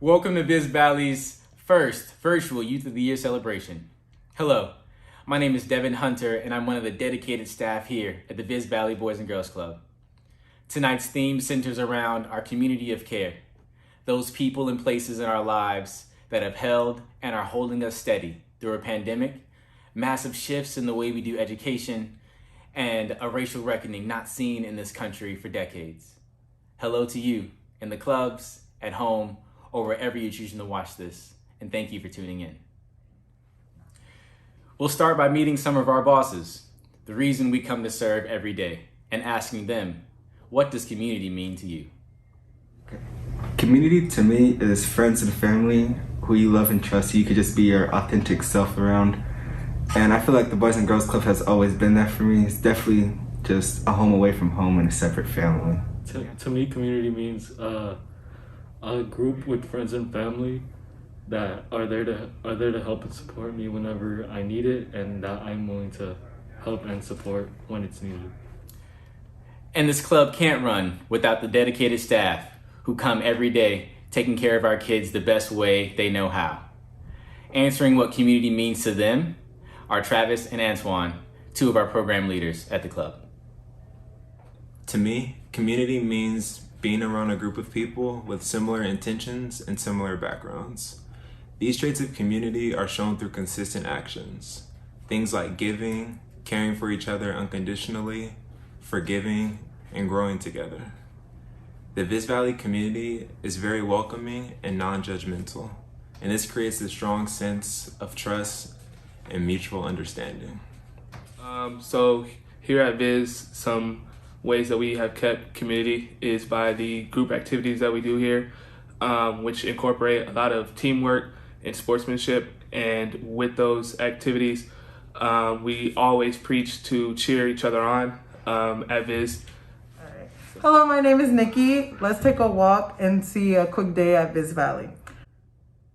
Welcome to Biz Valley's first virtual Youth of the Year celebration. Hello, my name is Devin Hunter, and I'm one of the dedicated staff here at the Biz Valley Boys and Girls Club. Tonight's theme centers around our community of care, those people and places in our lives that have held and are holding us steady through a pandemic, massive shifts in the way we do education, and a racial reckoning not seen in this country for decades. Hello to you in the clubs, at home, or wherever you're choosing to watch this, and thank you for tuning in. We'll start by meeting some of our bosses, the reason we come to serve every day, and asking them, what does community mean to you? Community to me is friends and family who you love and trust, so you could just be your authentic self around. And I feel like the Boys and Girls Club has always been that for me. It's definitely just a home away from home and a separate family. To me, community means a group with friends and family that are there to help and support me whenever I need it, and that I'm willing to help and support when it's needed. And this club can't run without the dedicated staff who come every day taking care of our kids the best way they know how. Answering what community means to them are Travis and Antoine, two of our program leaders at the club. To me, community means being around a group of people with similar intentions and similar backgrounds. These traits of community are shown through consistent actions. Things like giving, caring for each other unconditionally, forgiving, and growing together. The Viz Valley community is very welcoming and non-judgmental, and this creates a strong sense of trust and mutual understanding. So here at Viz, some ways that we have kept community is by the group activities that we do here, which incorporate a lot of teamwork and sportsmanship. And with those activities, we always preach to cheer each other on at Viz. Hello, my name is Nikki. Let's take a walk and see a quick day at Viz Valley.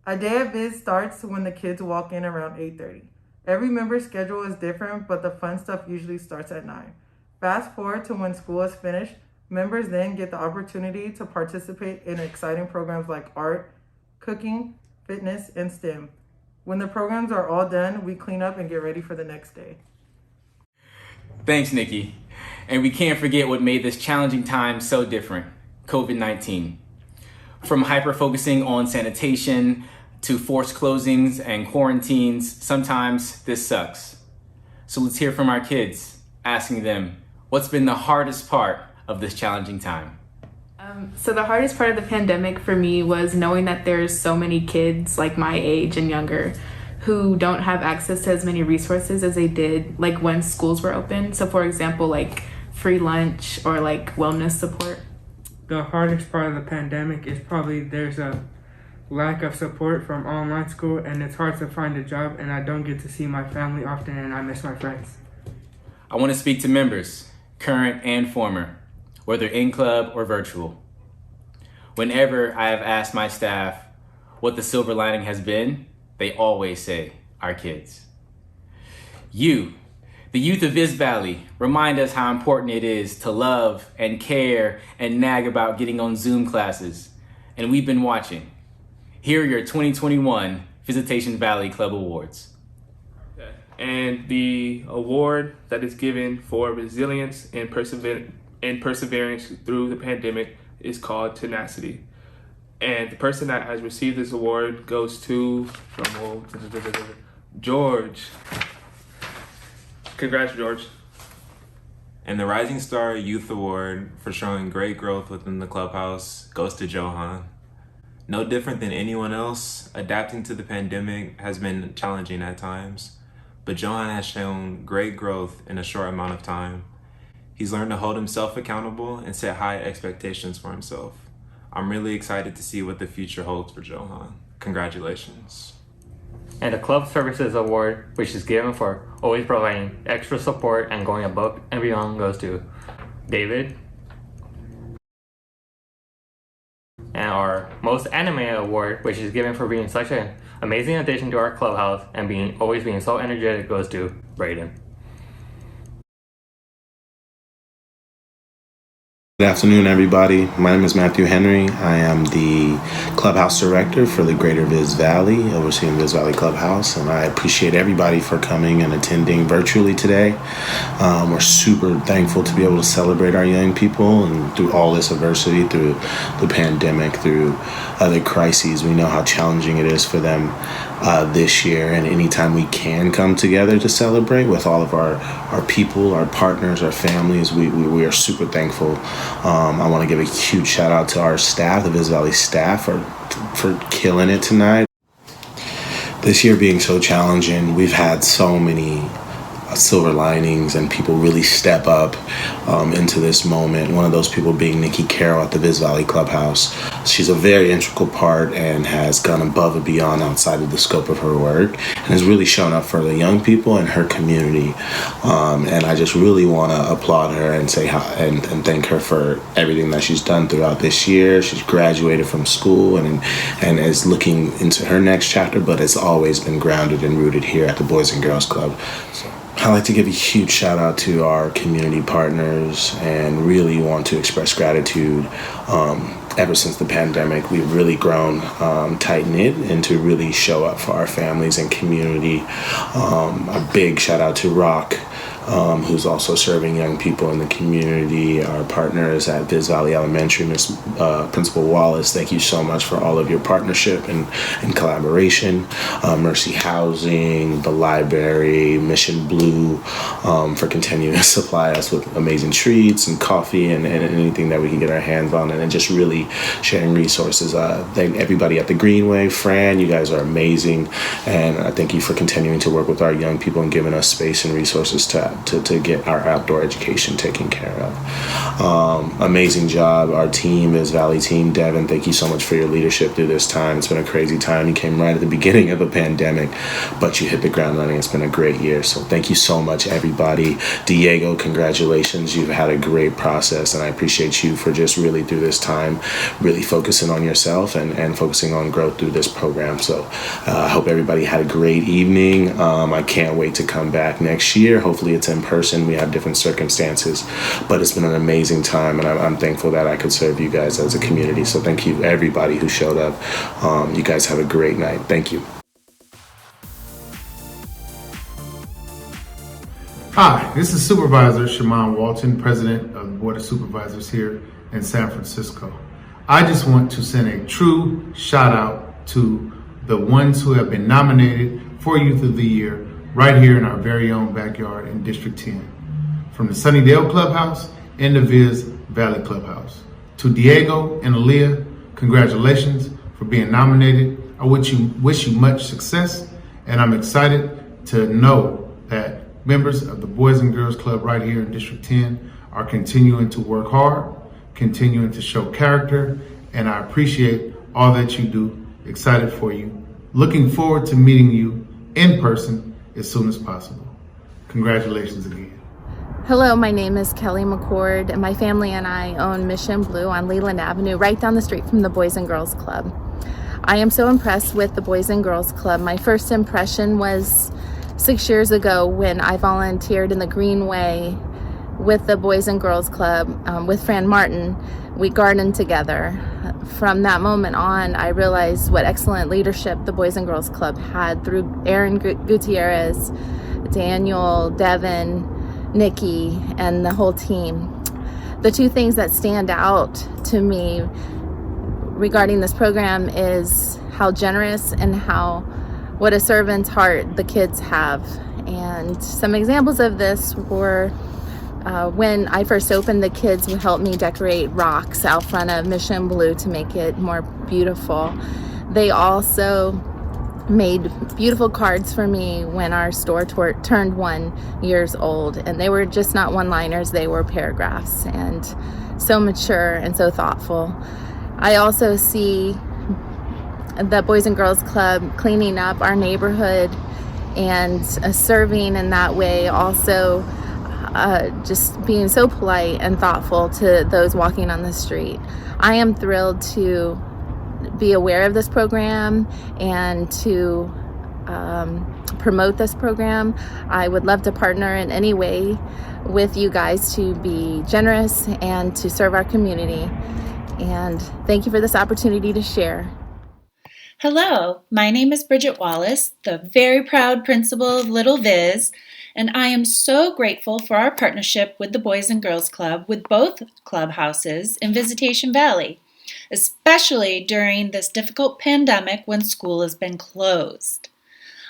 A day at Viz starts when the kids walk in around 8:30. Every member's schedule is different, but the fun stuff usually starts at 9. Fast forward to when school is finished, members then get the opportunity to participate in exciting programs like art, cooking, fitness, and STEM. When the programs are all done, we clean up and get ready for the next day. Thanks, Nikki. And we can't forget what made this challenging time so different, COVID-19. From hyper-focusing on sanitation to forced closings and quarantines, sometimes this sucks. So let's hear from our kids, asking them, what's been the hardest part of this challenging time? So the hardest part of the pandemic for me was knowing that there's so many kids like my age and younger who don't have access to as many resources as they did like when schools were open. So for example, like free lunch or like wellness support. The hardest part of the pandemic is probably there's a lack of support from online school, and it's hard to find a job, and I don't get to see my family often, and I miss my friends. I want to speak to members, current and former, whether in club or virtual. Whenever I have asked my staff what the silver lining has been, they always say, our kids. You, the youth of Viz Valley, remind us how important it is to love and care and nag about getting on Zoom classes. And we've been watching. Here are your 2021 Visitacion Valley Club Awards. And the award that is given for resilience and perseverance through the pandemic is called Tenacity. And the person that has received this award goes to George. Congrats, George. And the Rising Star Youth Award for showing great growth within the clubhouse goes to Johan. No different than anyone else, adapting to the pandemic has been challenging at times, but Johan has shown great growth in a short amount of time. He's learned to hold himself accountable and set high expectations for himself. I'm really excited to see what the future holds for Johan. Congratulations. And the Club Services Award, which is given for always providing extra support and going above and beyond, goes to David. And our Most Animated Award, which is given for being such an amazing addition to our clubhouse and always being so energetic, goes to Brayden. afternoon, everybody. My name is Matthew Henry. I am the Clubhouse Director for the Greater Viz Valley, overseeing Viz Valley Clubhouse, and I appreciate everybody for coming and attending virtually today. We're super thankful to be able to celebrate our young people, and through all this adversity, through the pandemic, through other crises, we know how challenging it is for them this year, and anytime we can come together to celebrate with all of our people, our partners, our families, we are super thankful. I want to give a huge shout out to our staff, the Viz Valley staff, for killing it tonight. This year being so challenging, we've had so many silver linings and people really step up into this moment. One of those people being Nikki Carroll at the Viz Valley Clubhouse. She's a very integral part and has gone above and beyond outside of the scope of her work and has really shown up for the young people in her community. And I just really want to applaud her and say and thank her for everything that she's done throughout this year. She's graduated from school and is looking into her next chapter, but has always been grounded and rooted here at the Boys and Girls Club. So I'd like to give a huge shout out to our community partners and really want to express gratitude. Ever since the pandemic, we've really grown tight-knit and to really show up for our families and community. A big shout out to Rock, who's also serving young people in the community. Our partners at Viz Valley Elementary, Miss Principal Wallace, thank you so much for all of your partnership and collaboration. Mercy Housing, the library, Mission Blue, for continuing to supply us with amazing treats and coffee and anything that we can get our hands on, and just really sharing resources. Thank everybody at the Greenway. Fran, you guys are amazing, and I thank you for continuing to work with our young people and giving us space and resources to get our outdoor education taken care of. Amazing job, our team, Viz Valley team. Devin, thank you so much for your leadership through this time. It's been a crazy time. You came right at the beginning of the pandemic, but you hit the ground running. It's been a great year. So thank you so much, everybody. Diego, congratulations. You've had a great process, and I appreciate you for just really through this time, really focusing on yourself and focusing on growth through this program. So I hope everybody had a great evening. I can't wait to come back next year. Hopefully it's in person. We have different circumstances, but it's been an amazing time, and I'm thankful that I could serve you guys as a community. So thank you, everybody who showed up. You guys have a great night. Thank you. Hi, this is Supervisor Shaman Walton, President of the Board of Supervisors here in San Francisco. I just want to send a true shout out to the ones who have been nominated for Youth of the Year right here in our very own backyard in District 10. From the Sunnydale Clubhouse and the Viz Valley Clubhouse. To Diego and Aaliyah, congratulations for being nominated. I wish you much success, and I'm excited to know that members of the Boys and Girls Club right here in District 10 are continuing to work hard, continuing to show character, and I appreciate all that you do. Excited for you. Looking forward to meeting you in person as soon as possible. Congratulations again. Hello, my name is Kelly McCord, and my family and I own Mission Blue on Leland Avenue, right down the street from the Boys and Girls Club. I am so impressed with the Boys and Girls Club. My first impression was 6 years ago when I volunteered in the Greenway with the Boys and Girls Club with Fran Martin. We gardened together. From that moment on, I realized what excellent leadership the Boys and Girls Club had through Aaron Gutierrez, Daniel, Devin, Nikki, and the whole team. The two things that stand out to me regarding this program is how generous and what a servant's heart the kids have. And some examples of this were when I first opened, the kids would help me decorate rocks out front of Mission Blue to make it more beautiful. They also made beautiful cards for me when our store turned 1 year old, and they were just not one-liners, they were paragraphs, and so mature and so thoughtful. I also see the Boys and Girls Club cleaning up our neighborhood and serving in that way, also just being so polite and thoughtful to those walking on the street. I am thrilled to be aware of this program and to promote this program. I would love to partner in any way with you guys to be generous and to serve our community. And thank you for this opportunity to share. Hello, my name is Bridget Wallace, the very proud principal of Little Viz, and I am so grateful for our partnership with the Boys and Girls Club with both clubhouses in Visitacion Valley, especially during this difficult pandemic when school has been closed.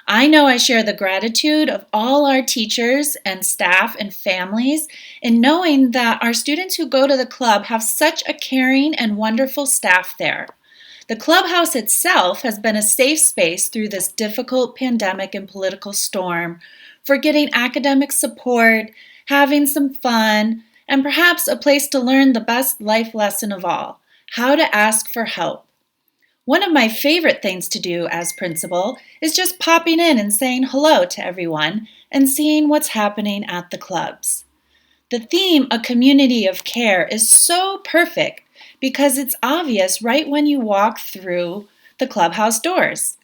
I know I share the gratitude of all our teachers and staff and families in knowing that our students who go to the club have such a caring and wonderful staff there. The clubhouse itself has been a safe space through this difficult pandemic and political storm for getting academic support, having some fun, and perhaps a place to learn the best life lesson of all, how to ask for help. One of my favorite things to do as principal is just popping in and saying hello to everyone and seeing what's happening at the clubs. The theme, A Community of Care, is so perfect because it's obvious right when you walk through the clubhouse doors.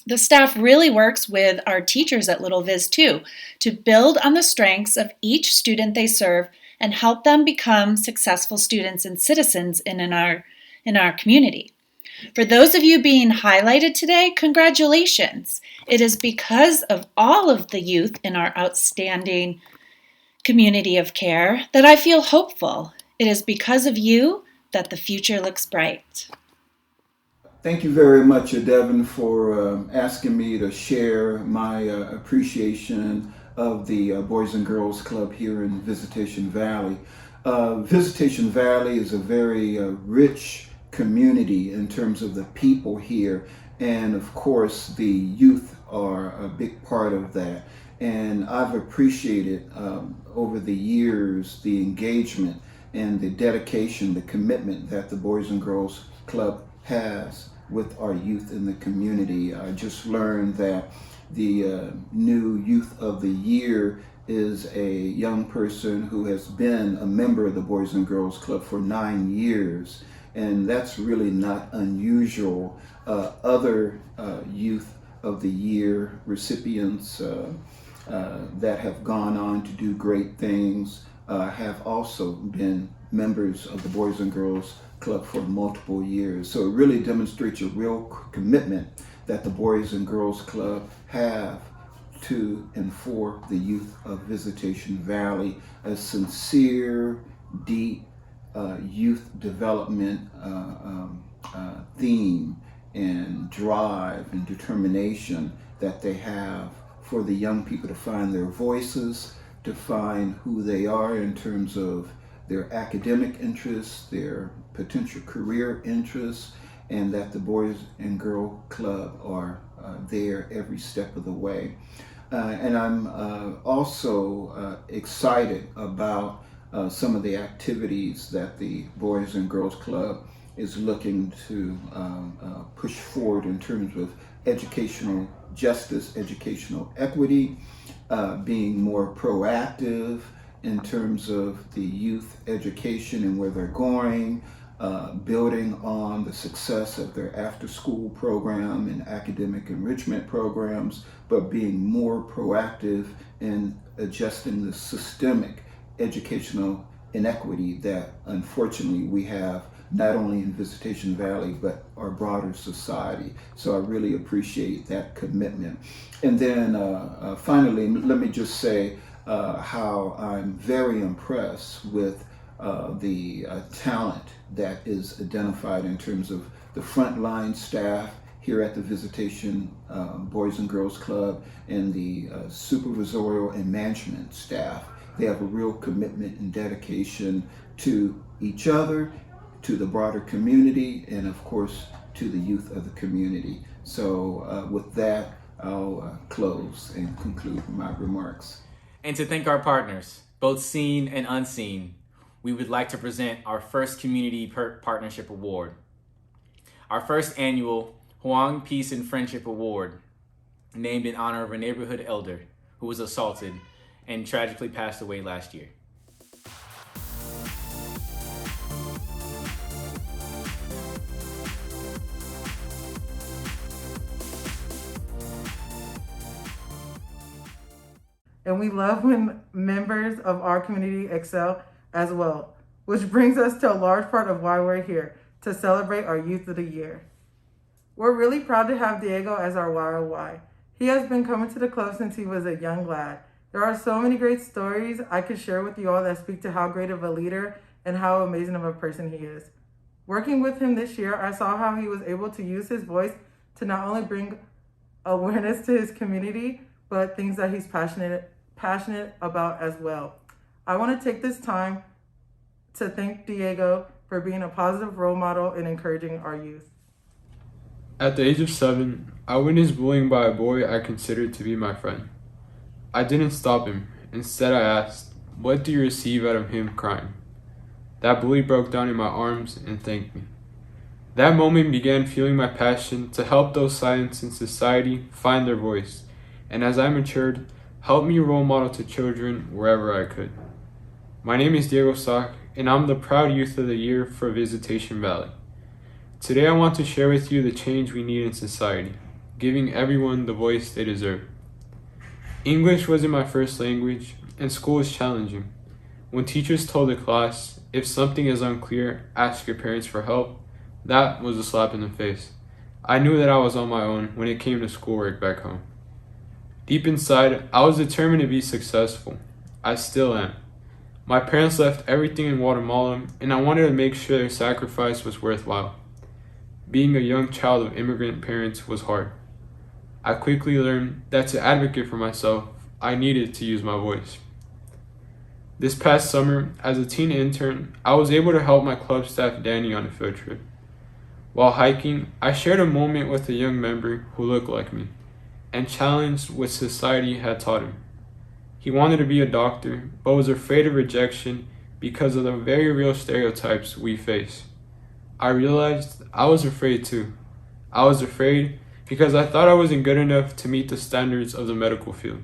The staff really works with our teachers at Little Viz too to build on the strengths of each student they serve and help them become successful students and citizens in our community. For those of you being highlighted today, congratulations. It is because of all of the youth in our outstanding community of care that I feel hopeful. It is because of you that the future looks bright. Thank you very much, Devin, for asking me to share my appreciation of the Boys and Girls Club here in Visitacion Valley. Visitacion Valley is a very rich community in terms of the people here, and of course the youth are a big part of that. And I've appreciated over the years the engagement and the dedication, the commitment that the Boys and Girls Club has with our youth in the community. I just learned that the new Youth of the Year is a young person who has been a member of the Boys and Girls Club for 9 years. And that's really not unusual. Other Youth of the Year recipients that have gone on to do great things have also been members of the Boys and Girls Club for multiple years. So it really demonstrates a real commitment that the Boys and Girls Club have to and for the youth of Visitacion Valley, a sincere, deep youth development theme and drive and determination that they have for the young people to find their voices, to find who they are in terms of their academic interests, their potential career interests, and that the Boys and Girl Club are there every step of the way. And I'm also excited about some of the activities that the Boys and Girls Club is looking to push forward in terms of educational justice, educational equity, being more proactive in terms of the youth education and where they're going, building on the success of their after-school program and academic enrichment programs, but being more proactive in adjusting the systemic educational inequity that unfortunately we have not only in Visitacion Valley, but our broader society. So I really appreciate that commitment. And then finally, let me just say how I'm very impressed with the talent that is identified in terms of the frontline staff here at the Visitacion Boys and Girls Club and the supervisorial and management staff. They have a real commitment and dedication to each other, to the broader community, and of course to the youth of the community. So with that, I'll close and conclude my remarks. And to thank our partners, both seen and unseen, we would like to present our first Community Partnership Award. Our first annual Huang Peace and Friendship Award, named in honor of a neighborhood elder who was assaulted and tragically passed away last year. and we love when members of our community excel as well, which brings us to a large part of why we're here, to celebrate our Youth of the Year. We're really proud to have Diego as our YOY. He has been coming to the club since he was a young lad. There are so many great stories I could share with you all that speak to how great of a leader and how amazing of a person he is. Working with him this year, I saw how he was able to use his voice to not only bring awareness to his community, but things that he's passionate about as well. I want to take this time to thank Diego for being a positive role model and encouraging our youth. At the age of 7, I witnessed bullying by a boy I considered to be my friend. I didn't stop him. Instead, I asked, "What do you receive out of him crying?" That bully broke down in my arms and thanked me. That moment began fueling my passion to help those silenced in society find their voice, and as I matured, helped me role model to children wherever I could. My name is Diego Sock, and I'm the proud Youth of the Year for Visitacion Valley. Today I want to share with you the change we need in society, giving everyone the voice they deserve. English wasn't my first language, and school was challenging. When teachers told the class, if something is unclear, ask your parents for help, that was a slap in the face. I knew that I was on my own when it came to schoolwork back home. Deep inside, I was determined to be successful. I still am. My parents left everything in Guatemala, and I wanted to make sure their sacrifice was worthwhile. Being a young child of immigrant parents was hard. I quickly learned that to advocate for myself, I needed to use my voice. This past summer, as a teen intern, I was able to help my club staff Danny on a field trip. While hiking, I shared a moment with a young member who looked like me, and challenged what society had taught him. He wanted to be a doctor, but was afraid of rejection because of the very real stereotypes we face. I realized I was afraid too. I was afraid because I thought I wasn't good enough to meet the standards of the medical field.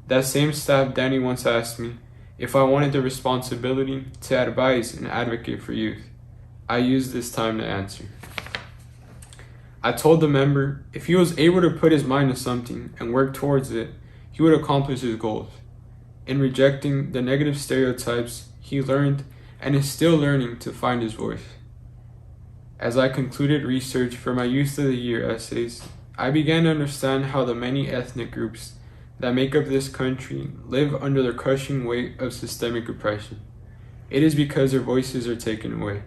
That same staff Danny once asked me if I wanted the responsibility to advise and advocate for youth. I used this time to answer. I told the member if he was able to put his mind to something and work towards it, he would accomplish his goals. In rejecting the negative stereotypes, he learned and is still learning to find his voice. As I concluded research for my Youth of the Year essays, I began to understand how the many ethnic groups that make up this country live under the crushing weight of systemic oppression. It is because their voices are taken away.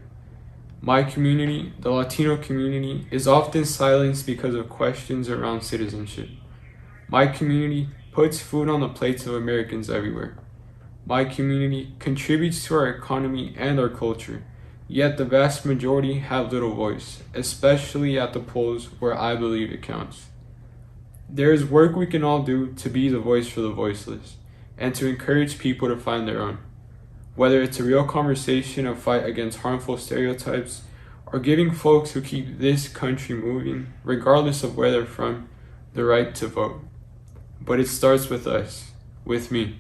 My community, the Latino community, is often silenced because of questions around citizenship. My community puts food on the plates of Americans everywhere. My community contributes to our economy and our culture, yet the vast majority have little voice, especially at the polls where I believe it counts. There is work we can all do to be the voice for the voiceless, and to encourage people to find their own. Whether it's a real conversation of fight against harmful stereotypes, or giving folks who keep this country moving, regardless of where they're from, the right to vote. But it starts with us, with me.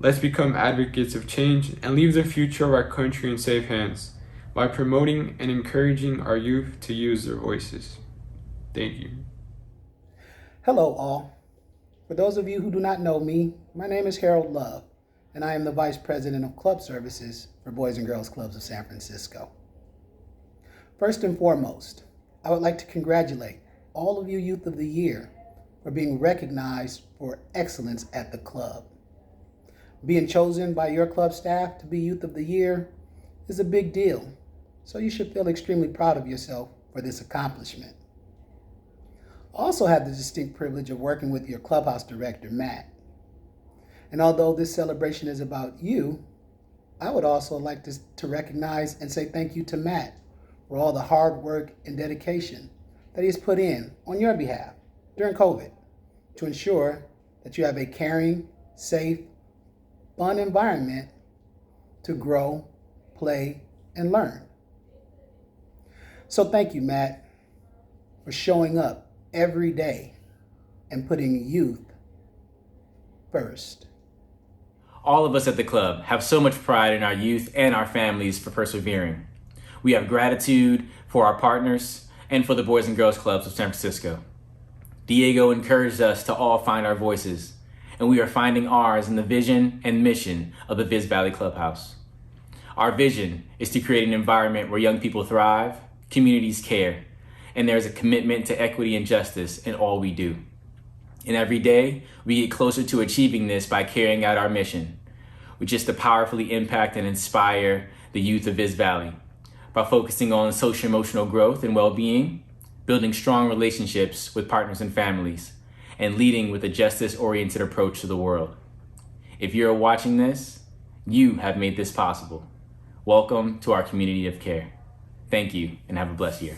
Let's become advocates of change and leave the future of our country in safe hands by promoting and encouraging our youth to use their voices. Thank you. Hello all. For those of you who do not know me, my name is Harold Love, and I am the Vice President of Club Services for Boys and Girls Clubs of San Francisco. First and foremost, I would like to congratulate all of you Youth of the Year for being recognized for excellence at the club. Being chosen by your club staff to be Youth of the Year is a big deal, so you should feel extremely proud of yourself for this accomplishment. I also had the distinct privilege of working with your Clubhouse director, Matt. And although this celebration is about you, I would also like to recognize and say thank you to Matt for all the hard work and dedication that he's put in on your behalf during COVID to ensure that you have a caring, safe, fun environment to grow, play, and learn. So thank you, Matt, for showing up every day and putting youth first. All of us at the club have so much pride in our youth and our families for persevering. We have gratitude for our partners and for the Boys and Girls Clubs of San Francisco. Diego encouraged us to all find our voices, and we are finding ours in the vision and mission of the Viz Valley Clubhouse. Our vision is to create an environment where young people thrive, communities care, and there is a commitment to equity and justice in all we do. And every day, we get closer to achieving this by carrying out our mission, which is to powerfully impact and inspire the youth of Viz Valley by focusing on social emotional growth and well-being, building strong relationships with partners and families, and leading with a justice-oriented approach to the world. If you're watching this, you have made this possible. Welcome to our community of care. Thank you, and have a blessed year.